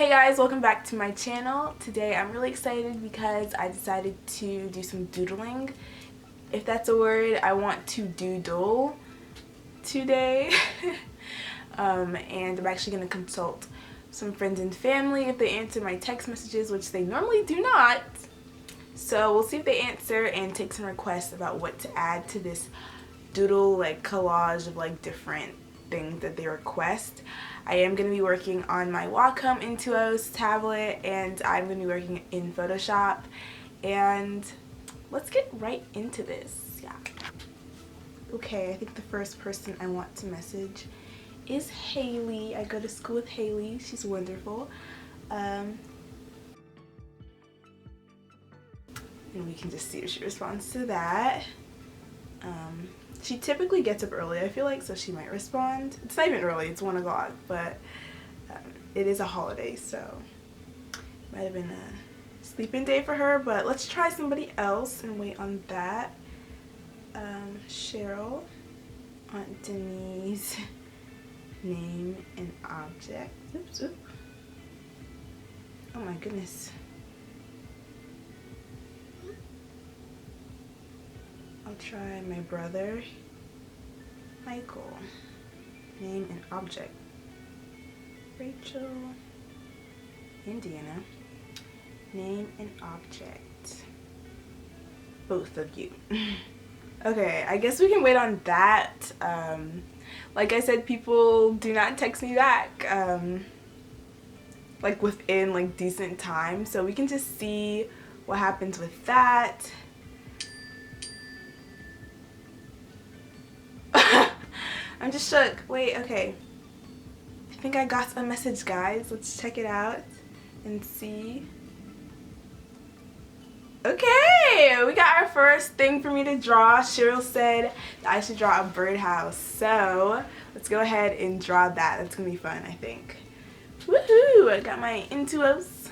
Hey guys, welcome back to my channel. Today I'm really excited because I decided to do some doodling. If that's a word, I want to doodle today. And I'm actually going to consult some friends and family if they answer my text messages, which they normally do not. So we'll see if they answer and take some requests about what to add to this doodle collage of different things that they request. I am going to be working on my Wacom Intuos tablet, and I'm going to be working in Photoshop, and let's get right into this. Yeah. Okay, I think the first person I want to message is Haley. I go to school with Haley. She's wonderful. And we can just see if she responds to that. She typically gets up early, I feel like, so she might respond. It's not even early, it's 1 o'clock, but it is a holiday, so it might have been a sleeping day for her, but let's try somebody else and wait on that. Cheryl, Aunt Denise, name and object. Oops, oops. Oh my goodness. I'll try my brother, Michael, name and object. Rachel, Indiana, name and object. Both of you. Okay, I guess we can wait on that. Like I said, people do not text me back within decent time, so we can just see what happens with that. I'm just shook. Wait, okay. I think I got a message, guys. Let's check it out and see. Okay, we got our first thing for me to draw. Cheryl said that I should draw a birdhouse. So let's go ahead and draw that. That's going to be fun, I think. Woohoo! I got my Intuos.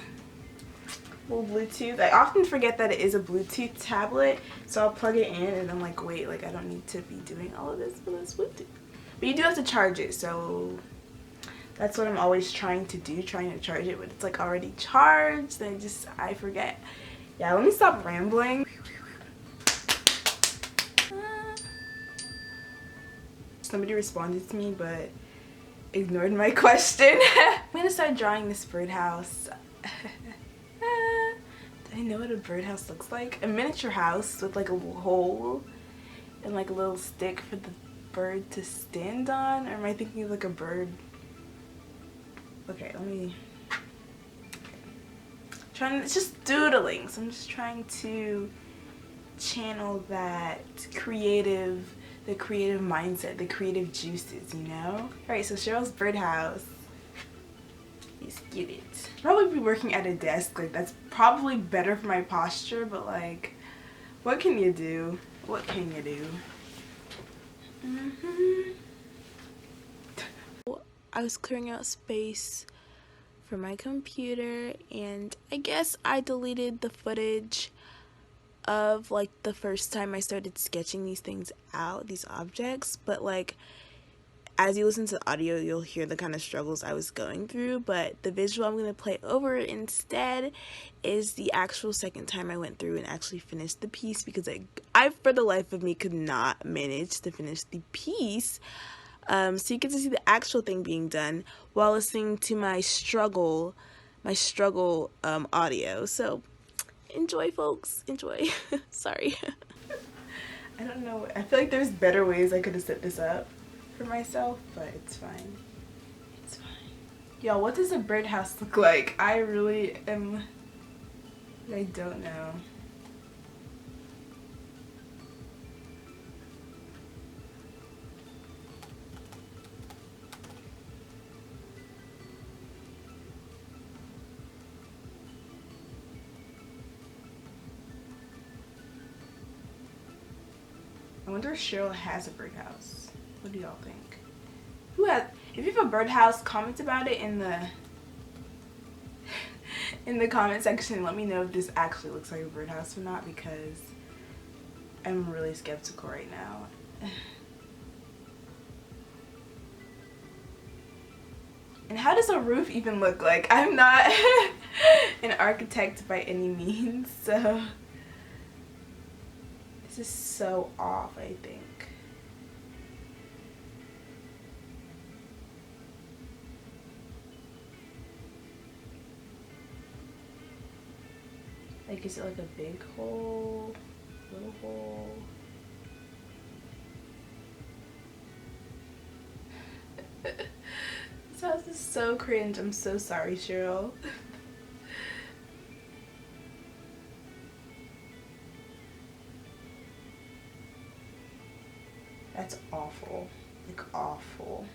Little Bluetooth. I often forget that it is a Bluetooth tablet, so I'll plug it in and I'm like, wait, I don't need to be doing all of this for this Bluetooth. But you do have to charge it, so that's what I'm always trying to do, trying to charge it, but it's already charged, and I forget. Yeah, let me stop rambling. Somebody responded to me, but ignored my question. I'm gonna start drawing this birdhouse. Do I know what a birdhouse looks like? A miniature house with a little hole and a little stick for the bird to stand on, or am I thinking of a bird? Okay, let me it's just doodling, so I'm just trying to channel that the creative mindset, the creative juices, you know? Alright, so Cheryl's birdhouse. Let's get it. Probably be working at a desk, that's probably better for my posture, but what can you do? What can you do? I was clearing out space for my computer, and I guess I deleted the footage of the first time I started sketching these things out, these objects, but as you listen to the audio, you'll hear the kind of struggles I was going through, but the visual I'm going to play over instead is the actual second time I went through and actually finished the piece, because I for the life of me could not manage to finish the piece. So you get to see the actual thing being done while listening to my struggle audio. So enjoy, folks. Enjoy. Sorry. I don't know. I feel like there's better ways I could have set this up for myself, but it's fine. It's fine. Y'all, what does a birdhouse look like? I don't know. I wonder if Cheryl has a birdhouse. What do y'all think? If you have a birdhouse, comment about it in the comment section. Let me know if this actually looks like a birdhouse or not, because I'm really skeptical right now. And how does a roof even look like? I'm not an architect by any means, so this is so off, I think. Like, is it like a big hole, little hole? This house is so cringe. I'm so sorry, Cheryl. That's awful. Like, awful.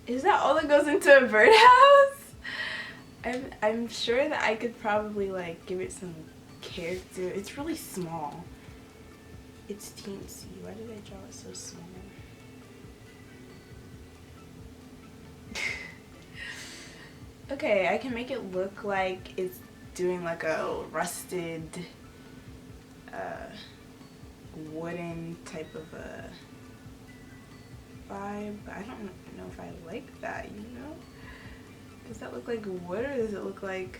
Is that all that goes into a birdhouse? I'm sure that I could probably like give it some character. It's really small. It's teensy. Why did I draw it so small? Okay, I can make it look like it's doing like a rusted wooden type of a vibe. I don't know if I like that, you know? Does that look like wood, or does it look like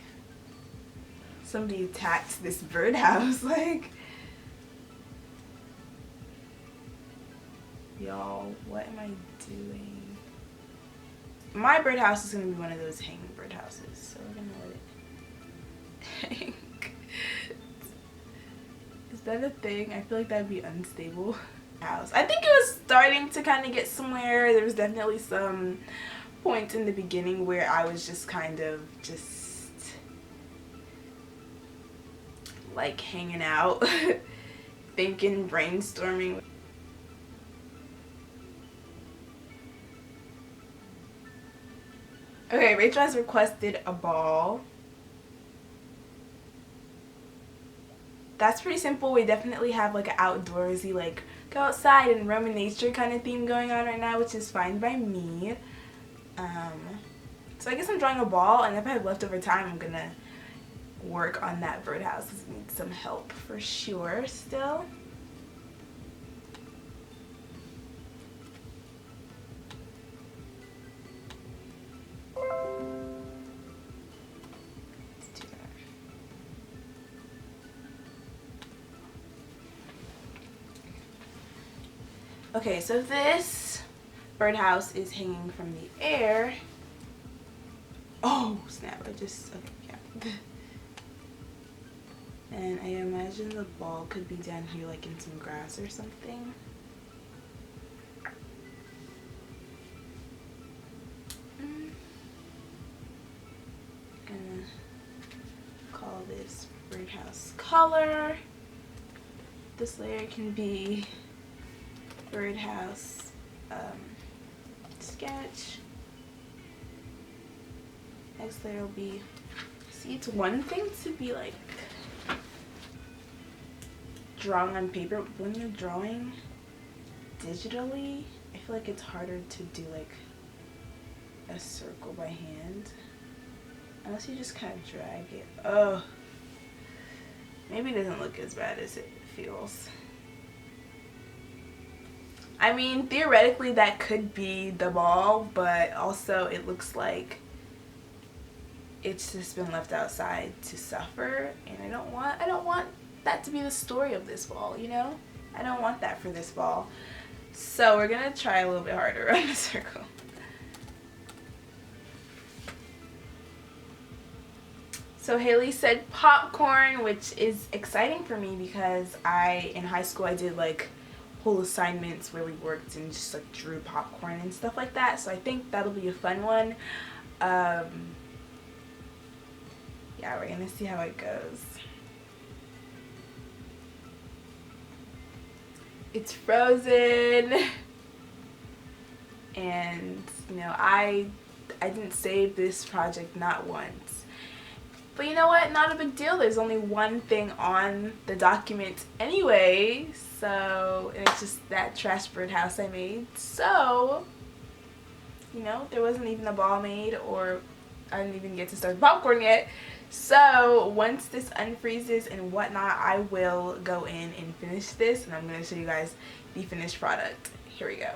somebody attacked this birdhouse? Like, y'all, what am I doing? My birdhouse is gonna be one of those hanging birdhouses, so we're gonna let it hang. Is that a thing? I feel like that'd be unstable. House. I think it was starting to kind of get somewhere. There was definitely some points in the beginning where I was just kind of just like hanging out, thinking, brainstorming. Okay, Rachel has requested a ball. That's pretty simple. We definitely have like an outdoorsy, like go outside and roam in nature kind of theme going on right now, which is fine by me. So I guess I'm drawing a ball, and if I have leftover time, I'm gonna work on that birdhouse because it needs some help for sure still. Okay, so this birdhouse is hanging from the air. Oh, snap, okay, yeah. And I imagine the ball could be down here, like in some grass or something. Gonna call this birdhouse color. This layer can be birdhouse sketch. Next layer will be, see, it's one thing to be like drawing on paper. When you're drawing digitally, I feel like it's harder to do like a circle by hand unless you just kind of drag it. Oh, maybe it doesn't look as bad as it feels. I mean, theoretically that could be the ball, but also it looks like it's just been left outside to suffer, and I don't want that to be the story of this ball, you know? I don't want that for this ball. So we're gonna try a little bit harder on the circle. So Haley said popcorn, which is exciting for me because in high school I did like whole assignments where we worked and just like drew popcorn and stuff like that, so I think that'll be a fun one. Yeah, we're gonna see how it goes. It's frozen, and you know, I didn't save this project not once. But you know what? Not a big deal. There's only one thing on the document anyway. So, and it's just that trash birdhouse I made. So, you know, there wasn't even a ball made, or I didn't even get to start popcorn yet. So once this unfreezes and whatnot, I will go in and finish this, and I'm going to show you guys the finished product. Here we go.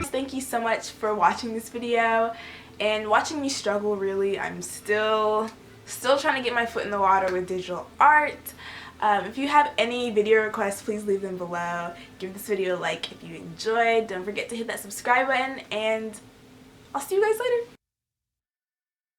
Thank you so much for watching this video and watching me struggle. Really, I'm still trying to get my foot in the water with digital art. If you have any video requests, please leave them below. Give this video a like if you enjoyed. Don't forget to hit that subscribe button, and I'll see you guys later.